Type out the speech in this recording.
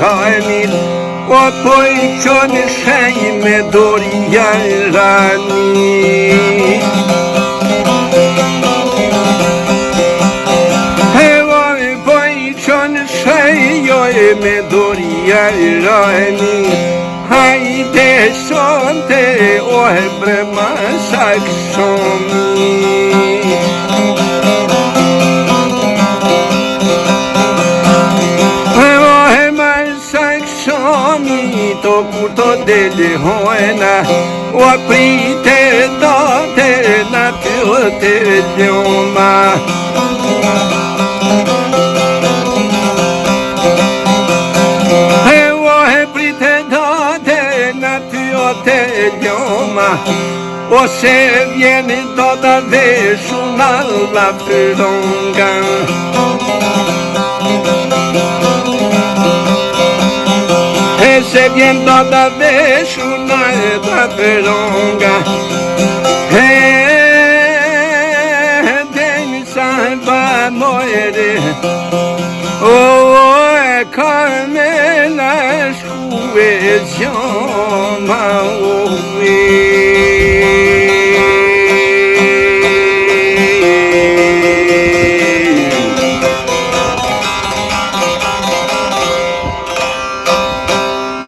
shajnit, o po I qënë shaj me dorja ranit. Po I qënë shaj me dorja ranit, hajde sonte o brema sak shomi. To kur to dele hojna, o prite dote na te ljoma. O prite dote na te ljoma, o se viene toda vez una la fronga. Se viene toda vez una edad peronga, den salva muere, Carmela scuezioma,